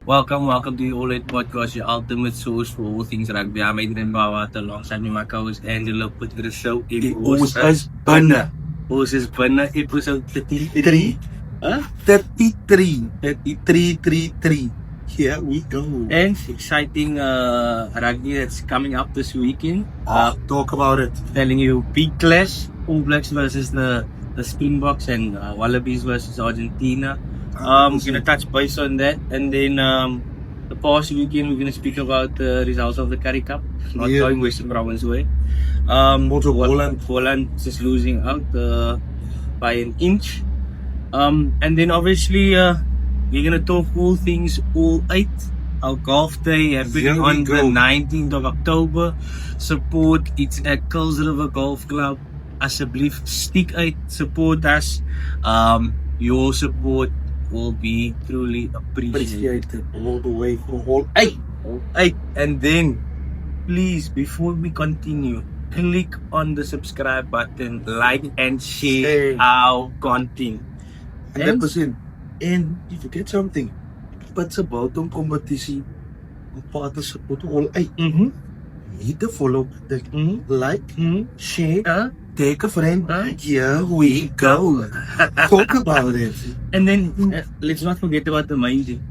Welcome to the All8 Podcast, your ultimate source for all things rugby. I'm Adrian Bawat alongside me, my co-host Angela. Put the show in Ons is binne. Ons is binne episode 33. Huh? 33. 333. Here we go. And exciting rugby that's coming up this weekend. Talk about it. Telling you big clash, All Blacks versus the Springboks and Wallabies versus Argentina. We're going to touch base on that, and then the past weekend we're going to speak about the results of the Currie Cup, not going Western Province way. Also Holland is losing out by an inch. And then obviously we're going to talk all things All8. Our golf day happening on the 19th of October. Support, it's at Kuils River Golf Club. Asseblief, stick uit, support us. Your support will be truly appreciated all the way from All8. And then please, before we continue, click on the subscribe button, like and share our content. 100%. And you forget something. It's about the competition of partner support All8. Hit the follow button, like, share, take a friend. Here we go. Talk about it. And then let's not forget about the main thing.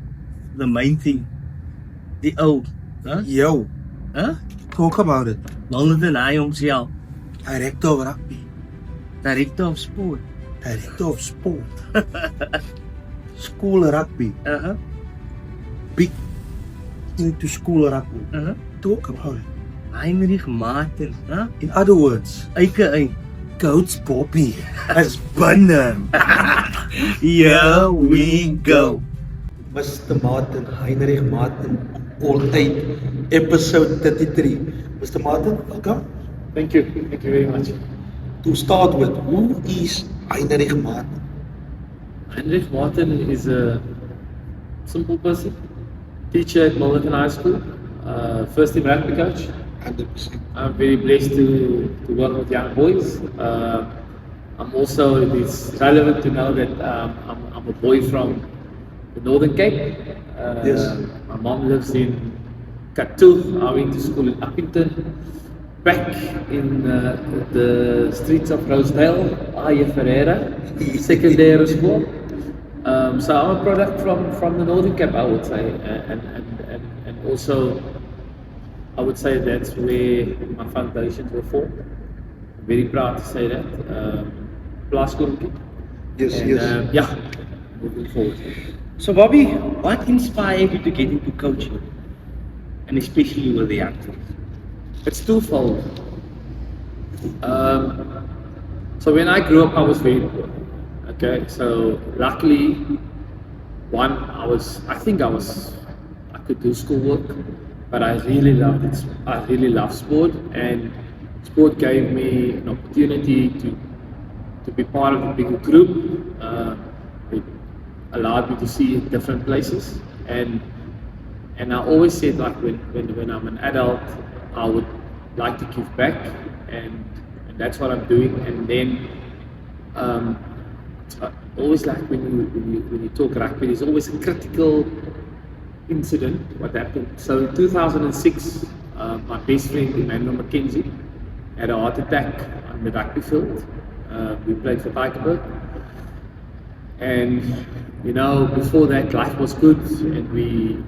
The main thing. The O. Yo. Talk about it. Milnerton High homself. Director of Rugby. Director of Sport. Director of Sport. School Rugby. Big into school rugby. Talk about it. Heinrich Martin. In other words, Coach Bobby is binne. Here we go. Mr. Martin, Heinrich Martin, All8, episode 33. Mr. Martin, welcome. Thank you very much. To start with, who is Heinrich Martin? Heinrich Martin is a simple person, teacher at Milnerton High School, first team rugby coach. 100%. I'm very blessed to work with young boys. I'm also, it's relevant to know that I'm a boy from the Northern Cape. My mom lives in Katu. I went to school in Uppington. Back in the streets of Rosedale, Aya Ferreira, secondary school. So I'm a product from the Northern Cape, I would say, and also I would say that's where my foundations were formed. I'm very proud to say that. Glasgow kid. Yes. Moving forward. So Bobby, what inspired you to get into coaching? And especially with the youngsters? It's twofold. So when I grew up, I was very poor. Okay, so luckily, I could do schoolwork, but I really loved it. I really loved sport, and sport gave me an opportunity to be part of a bigger group. It allowed me to see different places, and I always said, like, when I'm an adult, I would like to give back, and that's what I'm doing. And then always, like, when you talk rugby, there's always a critical incident what happened. So in 2006, my best friend Emmanuel McKenzie had a heart attack on the rugby field. We played for Tygerberg, and before that, life was good, and we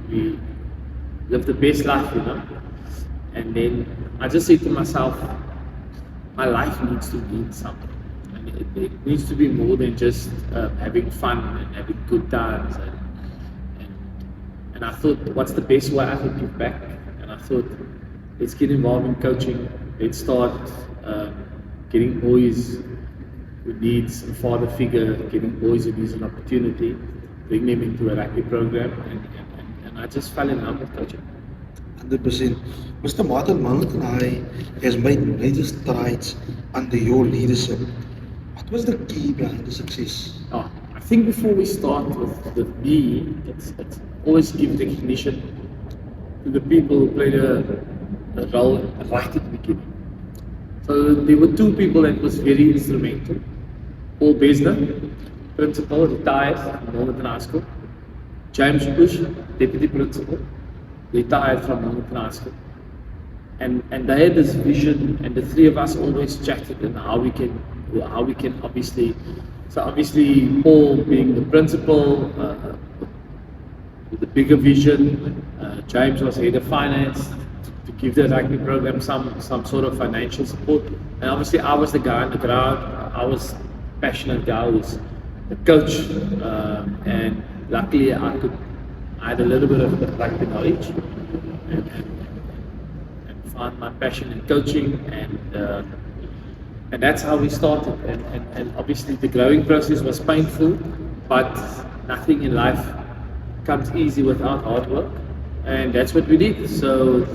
lived the best life, And then I just said to myself, my life needs to mean something. And it needs to be more than just having fun and having good times. And I thought, what's the best way I could give back? And I thought, let's get involved in coaching. Let's start getting boys who needs a father figure, getting boys who needs an opportunity, bring them into a rugby program. And I just fell in love with coaching. 100%. Mr. Martin, Milnerton High has made major strides under your leadership. What was the key behind the success? I think before we start with me, it's always give recognition to the people who played a role right at the beginning. So there were two people that was very instrumental. Paul Besner, principal, retired from Milnerton High School. James Bush, deputy principal, retired from Milnerton High. And they had this vision, and the three of us always chatted on how we can obviously Paul being the principal with the bigger vision, James was head of finance to give the rugby program some sort of financial support, and obviously I was the guy on the ground. I was a passionate guy, who was the coach, and luckily I had a little bit of the rugby knowledge and found my passion in coaching, and that's how we started. And obviously the growing process was painful, but nothing in life comes easy without hard work, and that's what we did. So,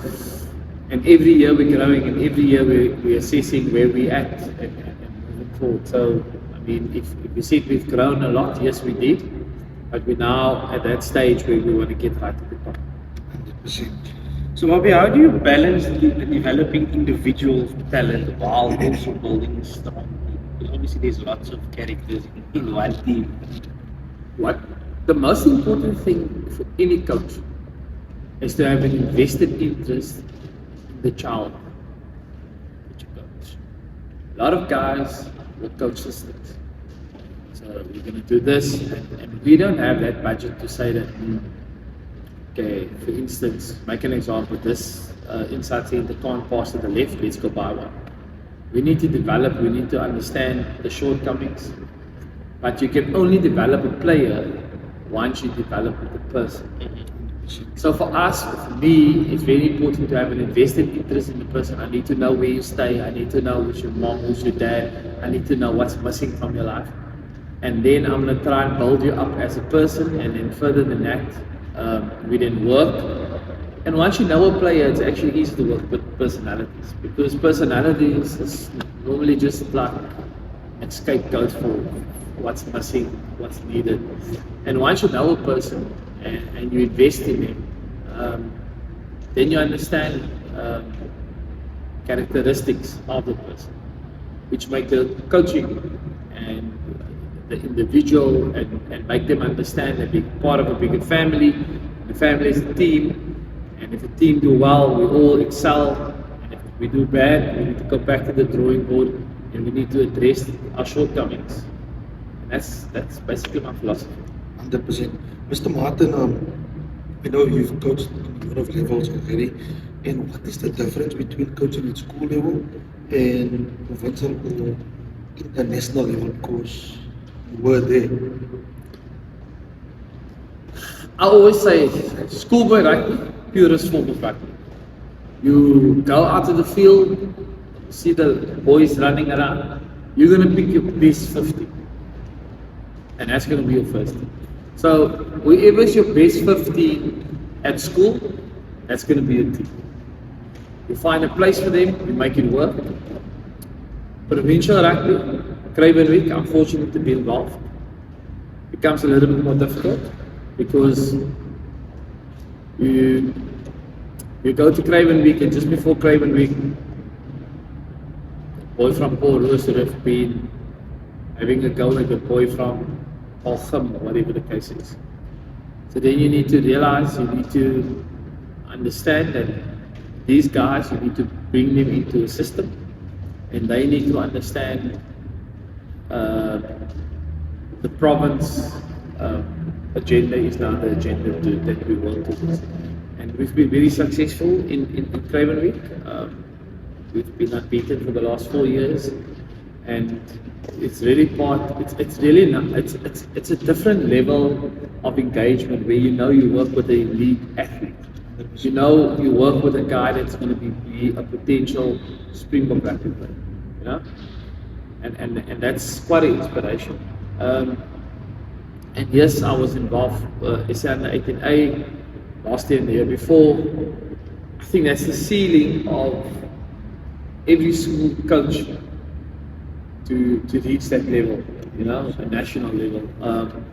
and every year we're growing, and every year we're assessing where we're at and moving forward. So, I mean, if we said we've grown a lot, yes we did, but we're now at that stage where we want to get right at the top. 100%. So, Mabi, how do you balance the developing individual talent while also building strong team? Because obviously there's lots of characters in one team. What the most important thing for any coach is to have an invested interest in the child that you coach. A lot of guys will coach systems. So we're going to do this, and we don't have that budget to say that. Okay, for instance, make an example, this inside center can't pass to the left, let's go by one. We need to develop, we need to understand the shortcomings, but you can only develop a player once you develop the person. So for us, for me, it's very important to have an invested interest in the person. I need to know where you stay, I need to know who's your mom, who's your dad, I need to know what's missing from your life. And then I'm going to try and build you up as a person, and then further than that, we then work, and once you know a player, it's actually easy to work with personalities, because personalities is normally just like a scapegoat for what's missing, what's needed. And once you know a person and you invest in them, then you understand characteristics of the person, which make the coaching and the individual and make them understand that they're part of a bigger family. The family is a team, and if the team do well, we all excel, and if we do bad, we need to go back to the drawing board and we need to address our shortcomings. And that's basically my philosophy. 100%. Mr. Martin, I know you've coached a lot of levels already, and what is the difference between coaching at school level and provincial or international level? Because you were there. I always say, schoolboy rugby, purest form of rugby. You go out to the field, see the boys running around, you're going to pick your best 50. And that's going to be your first team. So, whoever's your best 50 at school, that's going to be your team. You find a place for them, you make it work. Provincial rugby, Craven Week, I'm fortunate to be involved. Becomes a little bit more difficult because you go to Craven Week, and just before Craven Week, a boy from Port Louis would have been having a go at the boy from Alchum, or whatever the case is. So then you need to realize, you need to understand that these guys, you need to bring them into a system, and they need to understand the province agenda is now the agenda that we want to do. And we've been very successful in Craven Week. We've been unbeaten for the last 4 years, and it's really it's a different level of engagement where you know you work with a elite athlete. You know you work with a guy that's going to be a potential Springbok rugby player. You know, and that's quite an inspiration. And yes, I was involved SA U18 A last year and the year before. I think that's the ceiling of every school coach to reach that level, you know, a national level.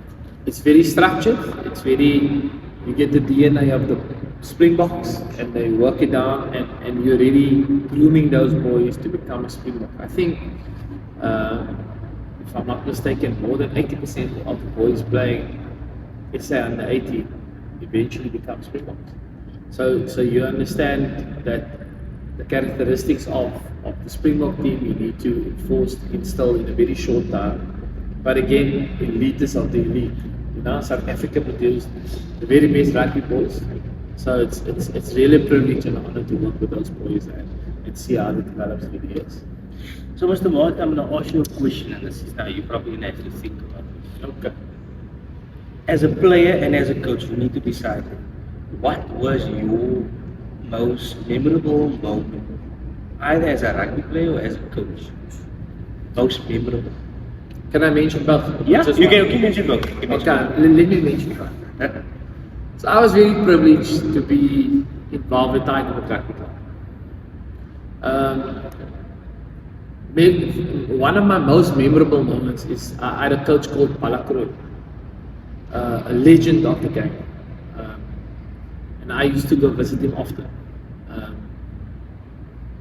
It's very structured. It's very, you get the DNA of the Springboks and they work it down, and you're really grooming those boys to become a Springbok. I think, if I'm not mistaken, more than 80% of the boys playing SA U18 eventually become Springboks. So you understand that the characteristics of the Springbok team you need to instill in a very short time. But again, elitists of the elite. You know, South Africa produced the very best rugby boys. So it's really a privilege and an honor to work with those boys and see how they develop through the years. So, Mr. Martin, I'm going to ask you a question, and this is now you're probably going to have to think about it. Okay. As a player and as a coach, you need to decide what was your most memorable moment, either as a rugby player or as a coach. Most memorable. Can I mention both? Yeah, Just you one? can mention both. You can mention Okay, let me mention both. So I was very privileged to be involved with Heinrich Rugby Club. One of my most memorable moments is I had a coach called Currie, a legend of the game, and I used to go visit him often.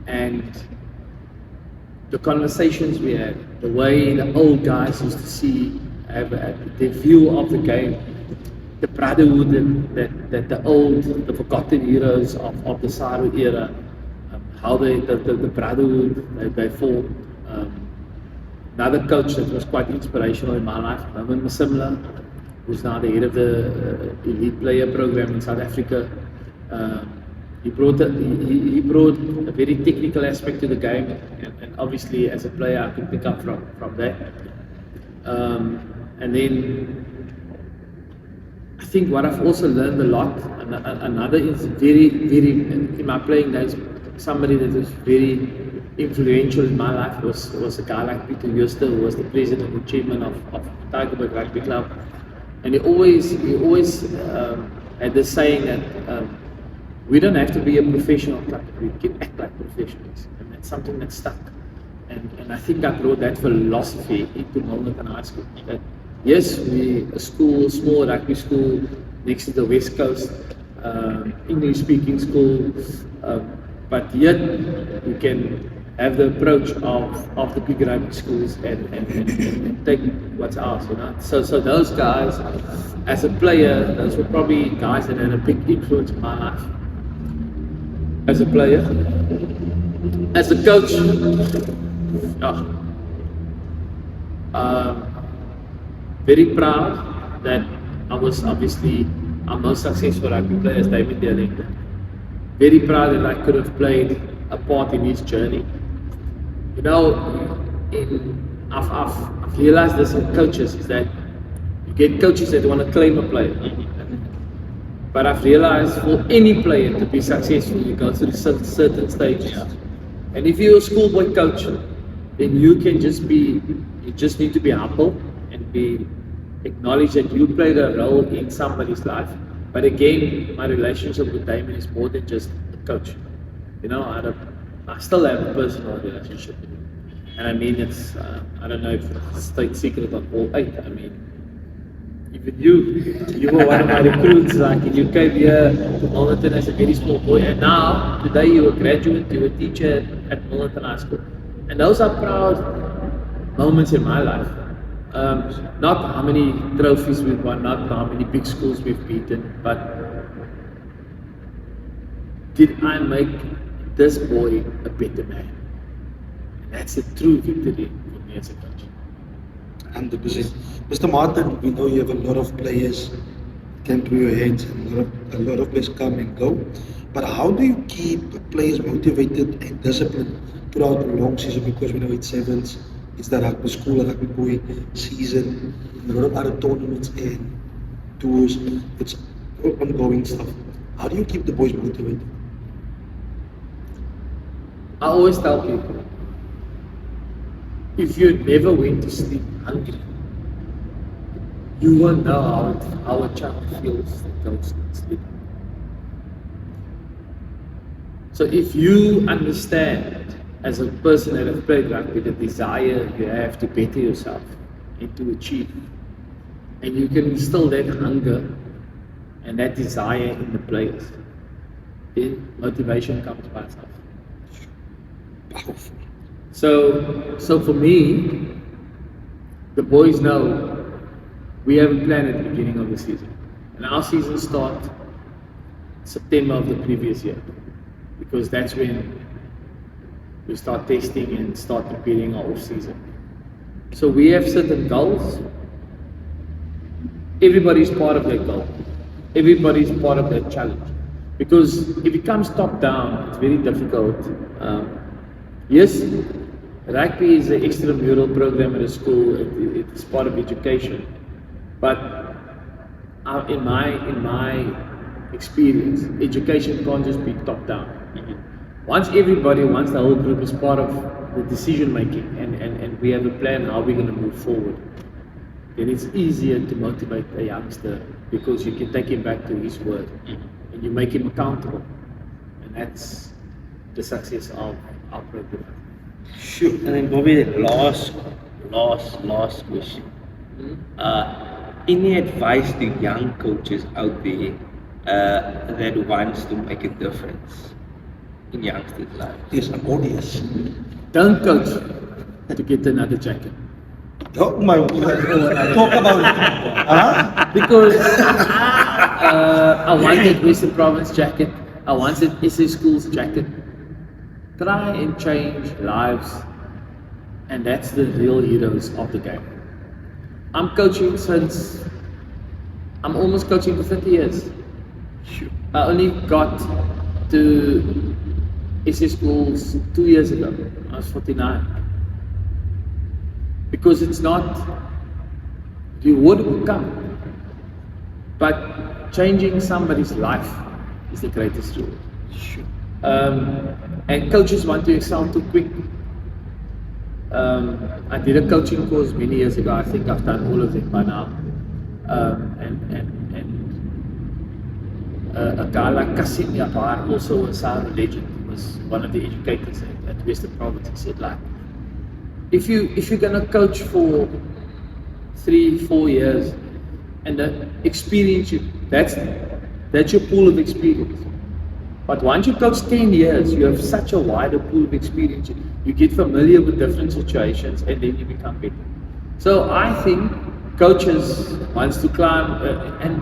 And the conversations we had, the way the old guys used to have their view of the game, the brotherhood that the forgotten heroes of the Saru era, how the brotherhood they formed. Another coach that was quite inspirational in my life, Milnerton High, who's now the head of the elite player program in South Africa. He brought a very technical aspect to the game, and obviously as a player I could pick up from that. And then I think what I've also learned a lot, another is very in my playing days, somebody that was very influential in my life was a guy like Peter Jooste, who was the president and chairman of Tygerberg Rugby Club, and he always had this saying that we don't have to be a professional club, we can act like professionals, and that's something that stuck. And I think I brought that philosophy into Milnerton High School. That yes, we a school, small rugby school next to the West Coast, English-speaking school, but yet we can have the approach of the big rugby schools and take what's ours, you know. So those guys, as a player, those were probably guys that had a big influence in my life. As a player, as a coach, very proud that I was obviously our most successful rugby player is David Dealington. Very proud that I could have played a part in his journey. You know, I've realized this in coaches is that you get coaches that want to claim a player. But I've realized for any player to be successful, you go through certain stages. And if you're a schoolboy coach, then you just need to be humble and acknowledge that you played a role in somebody's life. But again, my relationship with Damon is more than just a coach. You know, I still have a personal relationship with him. And I mean, it's, I don't know if it's a state secret on All8. I mean, even you were one of my recruits, like you came here to Milnerton as a very small boy, and now, today you're a graduate, you're a teacher at Milnerton High School. And those are proud moments in my life. Not how many trophies we've won, not how many big schools we've beaten, but did I make this boy a better man? And that's a true victory for me as a coach. 100%. Mr. Martin, we know you have a lot of players came through your hands, and a lot of players come and go. But how do you keep players motivated and disciplined throughout the long season? Because we know it's sevens, it's the rugby school, rugby boy season, a lot of other tournaments and tours. It's ongoing stuff. How do you keep the boys motivated? I always tell people, if you never went to sleep hungry, you won't know how a child feels that goes to sleep. So if you understand as a person that has played rugby the desire you have to better yourself and to achieve, and you can instill that hunger and that desire in the players, then motivation comes by itself. Powerful. So for me, the boys know we have a plan at the beginning of the season. And our season starts September of the previous year, because that's when we start testing and start preparing our off season. So we have certain goals. Everybody's part of that goal. Everybody's part of that challenge. Because if it comes top down, it's very difficult. Yes, rugby is an extramural program at a school. It's part of education. But in my experience, education can't just be top down. Once the whole group is part of the decision making, and we have a plan how we're going to move forward, then it's easier to motivate a youngster, because you can take him back to his word and you make him accountable, and that's the success of our program. Sure. And then Bobby, last question. Any advice to young coaches out there that wants to make a difference in youngsters' lives? Yes, an audience. Don't coach to get another jacket. Oh my word. Talk about it. Huh? Because I wanted Western Province jacket, I wanted SA Schools jacket. Try and change lives, and that's the real heroes of the game. I'm almost coaching for 30 years. Sure. I only got to SA Schools 2 years ago. I was 49. Because it's not, reward will come, but changing somebody's life is the greatest reward. Sure. And coaches want to excel too quick. I did a coaching course many years ago. I think I've done all of them by now. A guy like Kasim Yapar, also a Sahara legend, was one of the educators at Western Province. He said, like, if you're gonna coach for 3-4 years, and the experience that's your pool of experience. But once you coach 10 years, you have such a wider pool of experience. You get familiar with different situations, and then you become better. So I think coaches wants to climb, and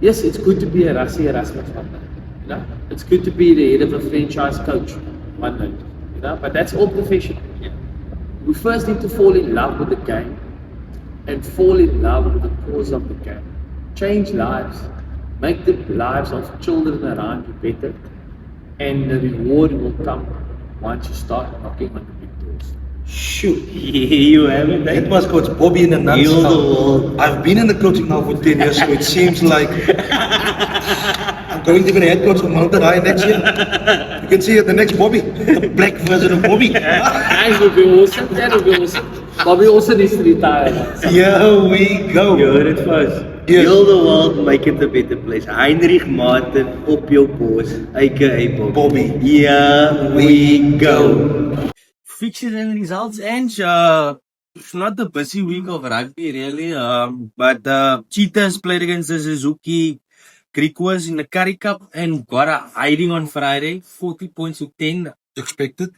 yes, it's good to be a Rassie Erasmus one day. You know, it's good to be the head of a franchise coach one day. You know, but that's all professional. We first need to fall in love with the game, and fall in love with the cause of the game. Change lives, make the lives of children around you better, and the reward will come once you start knocking on the big doors. Shoot, you have it. That was Coach Bobby in a Heal the nutshell. world. I've been in the coaching now for 10 years, so it seems like I'm going to be the head coach of Milnerton High next year. You can see the next Bobby, the black version of Bobby. That would be awesome. That would be awesome. Bobby also needs to retire. Here we go. You heard it first. Yes. Heal the world, make it a better place. Heinrich Martin op jou bos, aka Bobby. Here we go. Fixtures and results, and it's not the busy week of rugby really. But Cheetahs played against the Suzuki Griquas in the Currie Cup and got a hiding on Friday, 40 points to 10. Expected.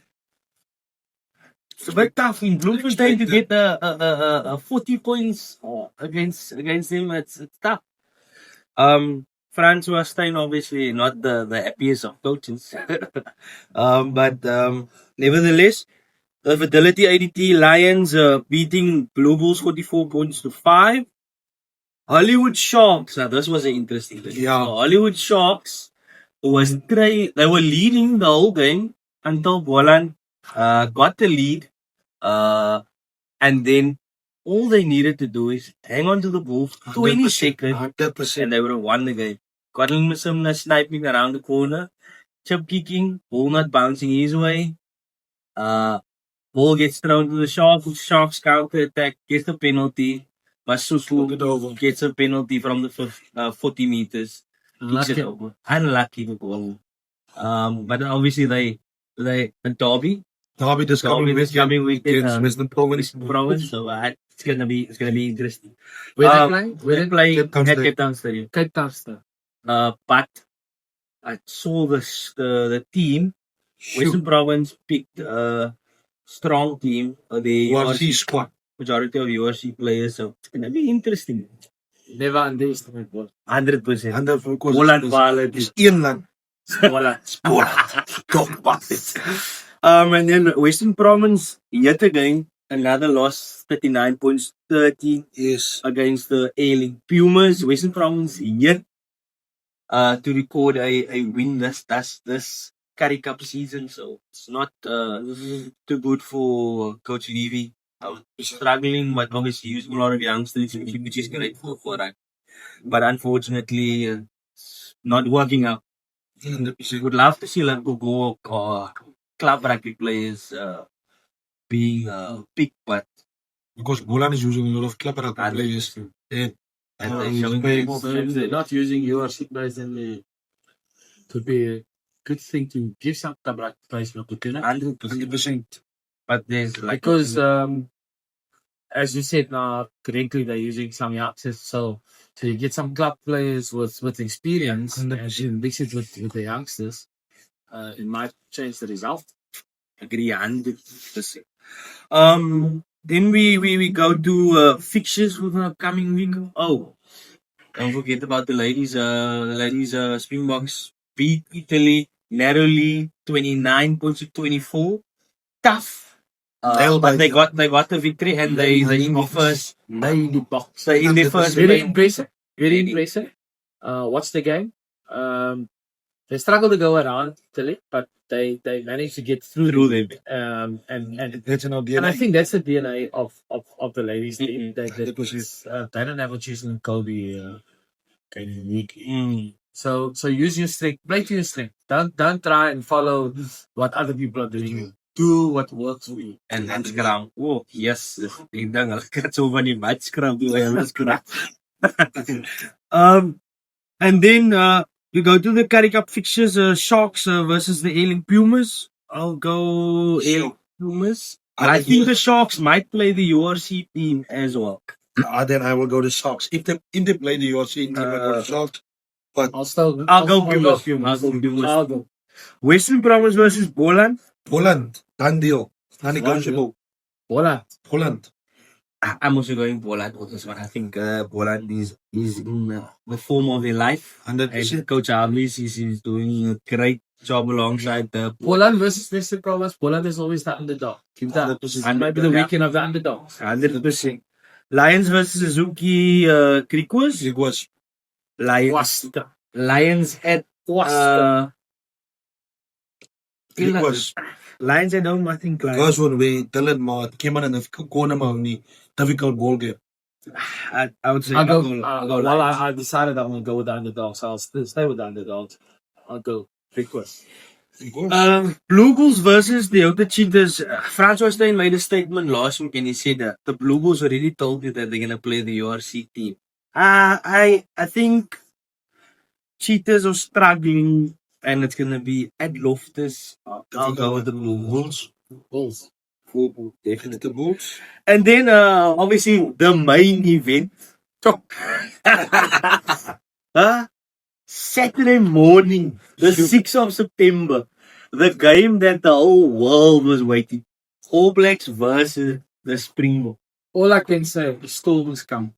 It's a bit tough in Bloemfontein to get 40 points against him. It's tough. Francois Stein obviously not the happiest of coaches. But nevertheless, the Fidelity IDT Lions beating Blue Bulls 44 points to 5. Hollywood Sharks. Now this was an interesting thing. Yeah. So Hollywood Sharks they were leading the whole game until Boland got the lead. And then all they needed to do is hang on to the ball for 20 seconds 100%. and they would have won the game. Colin Musumna sniping around the corner, chip kicking, ball not bouncing his way. Ball gets thrown to the Sharks counter attack, gets the penalty. Masuku gets a penalty from the 40 meters. Unlucky goal. But obviously they Derby Derby coming week against Western Province. So it's gonna be interesting. Where they play? Where they play? At Cape Town Stadium. Cape Town Stadium. But I saw the team. Western Province picked a strong team. The URC squad. majority of URC players, so it's gonna be interesting. Never underestimate ball. 100%. And of course, Boland is Wallet. Ian land. Boland. Talk about it. And then Western Province, yet again, another loss, 39 points, 30 Yes. against the A-League Pumas. Western Province yet to record a win this Currie Cup season, so it's not too good for Coach Levy. I was struggling, but obviously using a lot of youngsters, which is great for that. But unfortunately, it's not working out. We would love to see like go club rugby players being picked, but Because Boland is using a lot of club rugby players. And showing If they're not using URC players, then it could be a good thing to give some club players an opportunity. 100%. but there's like Because as you said now, correctly, they're using some youngsters, so you get some club players with experience and you mix it with the youngsters, it might change the result. agree 100%. Then we go to fixtures for the upcoming week. Oh, don't forget about the ladies. Springboks beat Italy narrowly, 29 points to 24. Tough. But they got the victory and they in the first. Lady box. So in the first Very game, impressive. Very impressive. Watch the game. They struggled to go around Italy, but they managed to get through them. And That's an and I think that's the DNA of the ladies team. They don't have a Jason Kobe kind of week. So use your strength, play to your strength. Don't try and follow what other people are doing. Do what works for you. And scrum. Oh, yes. Ik denk dat ik het zo van die match scrum doe. And then we go to the Currie Cup fixtures. Sharks versus the A-League Pumas. I'll go A-League Pumas. I think the Sharks might play the URC team as well. Then I will go to Sharks. If they play the URC team, I will go to Sharks. But I'll go Pumas. Western Province versus Boland. Boland, done deal. Non-negotiable. Boland. I'm also going Boland for this one. I think Boland is in the form of their life. 100%. And Coach Harvey's is doing a great job alongside the Boland versus Western Province. Boland is always the underdog. Keep that. 100%. And maybe the weekend of the underdogs. 100%. Lions versus Suzuki Griquas. It was Lions at Lions at home, I think. Because when we tell it more, it came on in the corner of the difficult ball game. I would say I'll go Lions. I decided I'm going to go with the underdogs. I'll stay with the underdogs. I'll go Griquas. Blue Bulls versus the Outer Cheetahs. Franz Stein made a statement last week and he said that the Blue Bulls already told you that they're going to play the URC team. I think Cheetahs are struggling and it's going to be at Loftus. I'll go with the Blue Bulls. Bulls. Definitely. The Bulls. And then, obviously, the main event. Saturday morning, the 6th of September, the game that the whole world was waiting. All Blacks versus the Springboks. All I can say is storm has come.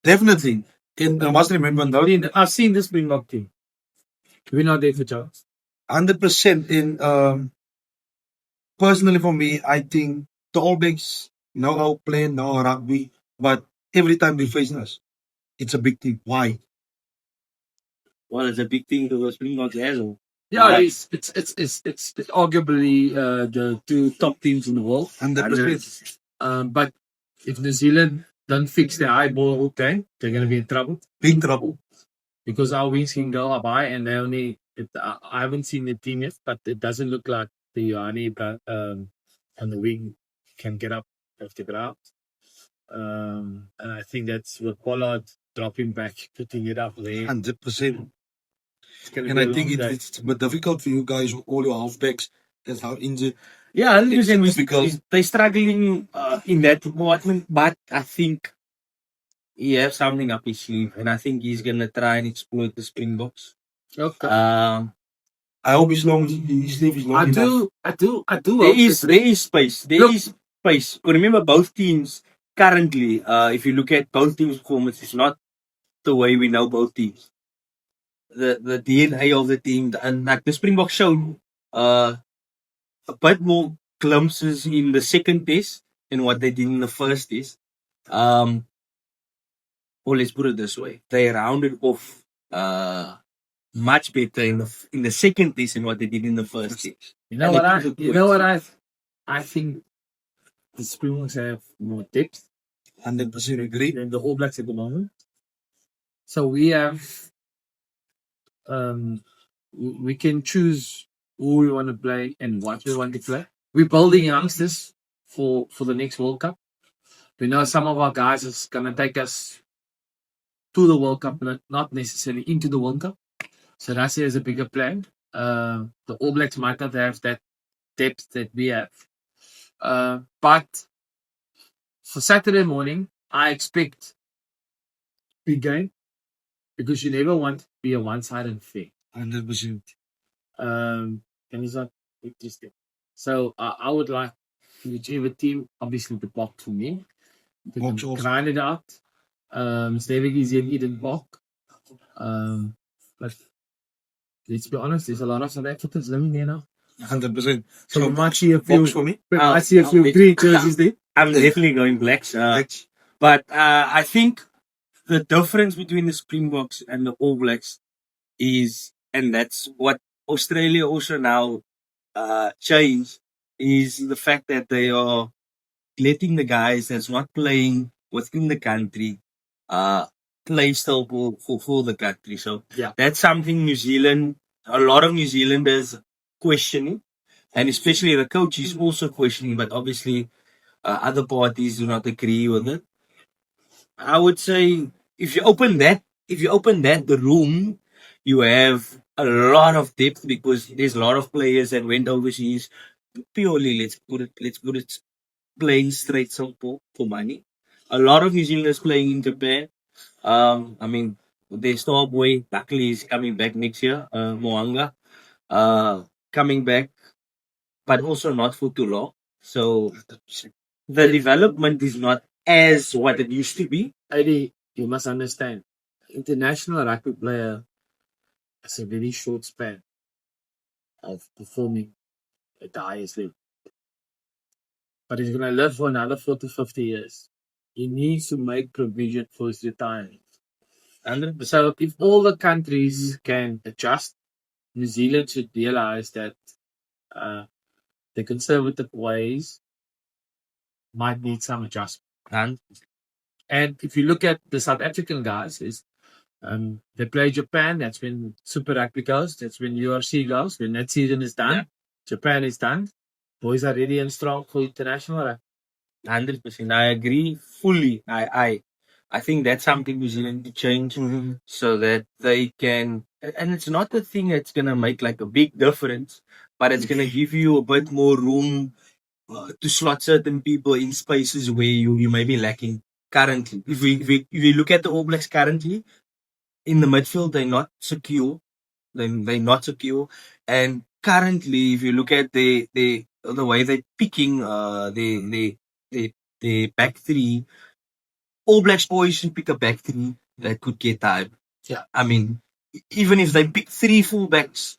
Definitely. And I must remember now, I've seen this Springbok team. We're not there for chance. 100% in personally for me, I think the All Blacks know how to play, know how rugby, but every time they face us, it's a big thing. Why? Well, it's a big thing to the Springboks as well. Yeah, it's arguably the two top teams in the world. 100%. But if New Zealand don't fix their high ball game, they're going to be in trouble. Big trouble. Because our wings can go up high and they only, I haven't seen the team yet, but it doesn't look like the Ioane on the wing can get up off the ground. And I think that's with Pollard dropping back, putting it up there. 100%. And I think it's difficult for you guys with all your halfbacks. That's how injured. Yeah, 100%. Because they're struggling in that department, but I think he has something up his sleeve, and I think he's gonna try and exploit the Springboks. Okay. I hope his sleeve is long enough. I do. There is space. There is space. Remember, both teams currently, if you look at both teams' performance, it's not the way we know both teams. The DNA of the team, and like the Springboks showed a bit more glimpses in the second test than what they did in the first test. Or let's put it this way: they rounded off much better in the second test than what they did in the first test. You know what I think the Springboks have more depth 100% agree. than the All Blacks at the moment. So we have we can choose who we want to play and what we want to play. We're building youngsters for the next World Cup. We know some of our guys is gonna take us to the World Cup, but not necessarily into the World Cup. So Russia has a bigger plan. The All Blacks might not have that depth that we have. But for Saturday morning, I expect big game because you never want to be a one-sided affair. 100%. And it's not interesting. So I would like whichever team, obviously the Bok for me, to Boks also. grind it out. Stevig is in Eden Bok. But let's be honest, there's a lot of South Africans living there now. 100%. So we might see a few, Boks for me. I see a few green jerseys there. I'm definitely going Blacks. But I think the difference between the Springboks and the All Blacks is, and that's what Australia also now changed, is the fact that they are letting the guys that's not playing within the country play still for the country. So Yeah. that's something a lot of New Zealanders questioning, and especially the coach is also questioning, but obviously other parties do not agree with it. I would say if you open that the room, you have a lot of depth because there's a lot of players that went overseas purely let's put it playing straight simple for money. A lot of New Zealanders playing in Japan. I mean their star boy Buckley is coming back next year, Moanga. Coming back, but also not for too long. So the development is not as what it used to be. Eddie, you must understand, international rugby player has a very short span of performing at the highest level. But he's going to live for another 40, 50 years. He needs to make provision for his retirement. So if all the countries can adjust, New Zealand should realize that the conservative ways might need some adjustment. And if you look at the South African guys, they play Japan. That's when Super Rugby goes. That's when URC goes. When that season is done, Japan is done. Boys are ready and strong for international rugby. 100%. I agree fully. I think that's something New Zealand to change so that they can. And it's not a thing that's gonna make like a big difference, but it's gonna give you a bit more room to slot certain people in spaces where you may be lacking currently. If we look at the All Blacks currently in the midfield, they're not secure. They're not secure. And currently, if you look at the way they're picking the back three, All Blacks boys should pick a back three that could get time. Yeah. I mean, even if they pick 3 fullbacks,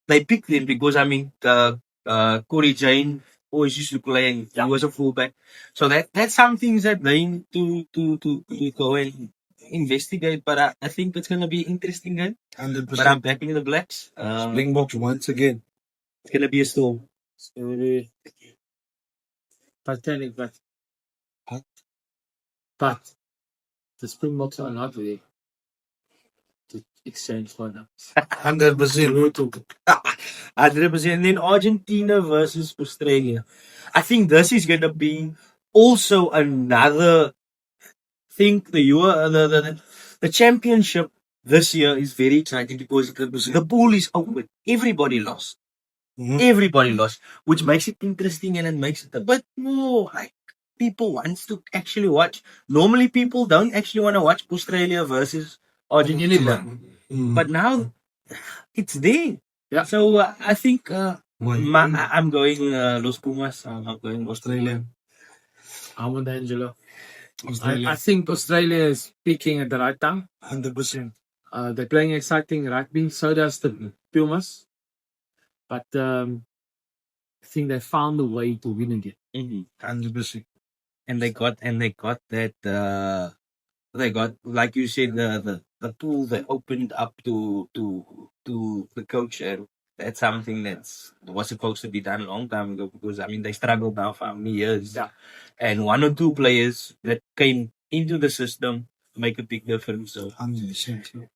they pick them because I mean, Corey Jane always used to play and he was a fullback. So that's some things that they need to go and investigate. But I think it's gonna be interesting game. 100%. But I'm backing the Blacks. Springboks once again. It's gonna be a storm. It's going to be pathetic, but the Springboks are not ready to exchange for them. 100%. 100%. And then Argentina versus Australia. I think this is gonna be also another thing. The championship this year is very exciting because the pool is open. Everybody lost. Everybody lost, which makes it interesting and it makes it a bit more like people wants to actually watch. Normally, people don't actually want to watch Australia versus Argentina, but now it's there. Yeah. So I think I'm going Los Pumas. I'm going Australia. I'm with Angelo. Australia. I think Australia is peaking at the right time. 100%. They're playing exciting rugby. So does the Pumas. But I think they found a way to win again. 100%. And they got that they got, like you said, the pool they opened up to the coach, and that's something that was supposed to be done a long time ago, because I mean they struggled now for how many years. Yeah. And one or two players that came into the system make a big difference. So 100%.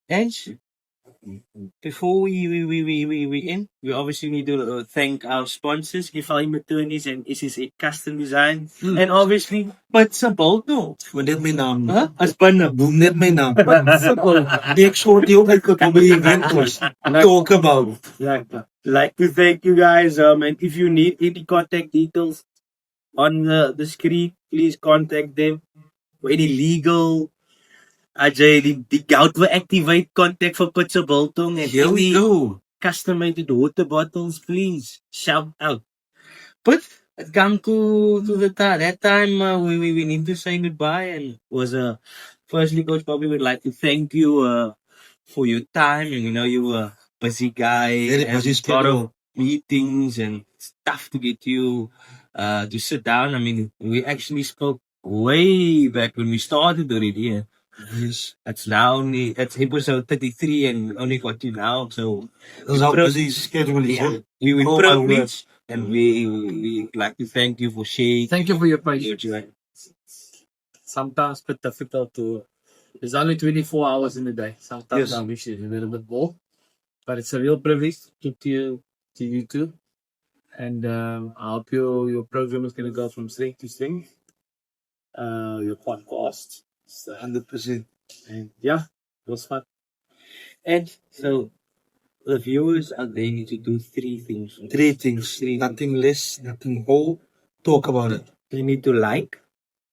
and before we end, we obviously need to thank our sponsors, Gifai Attorneys and SSA Custom Design, and obviously Patsabolto. Maar net mijn naam. Huh? As panna. Noem net mijn naam. Ik soort die ook uit Kokombe event was. Talk about. Like to thank you guys. And if you need any contact details on the screen, please contact them for any legal. Ajay, die goud will activate contact for Putsa Boltong and Here we go. custom-made water bottles, please shout out. But it come to the that time we need to say goodbye, and was firstly, Coach Bobby, would like to thank you for your time, and you were a busy guy, Very and busy a lot of schedule. meetings and stuff to get you to sit down. I mean, we actually spoke way back when we started already. Yeah. Yes. It's episode 33 and only got you now, so That's how busy schedule is. yeah, we were Oh, my word. privileged, and we like to thank you for sharing. Thank you for your your patience. joy. Sometimes it's difficult to. There's only 24 hours in a day. Sometimes Yes. I wish it's a little bit more, but it's a real privilege to talk to you too. And I hope your program is going to go from strength to strength. Your podcast. So, 100%. and yeah, it was fun. And so the viewers out there need to do three things. 3 things. Nothing less, nothing more. Talk about it. They need to like.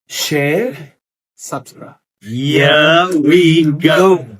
Share. Subscribe. Here we go.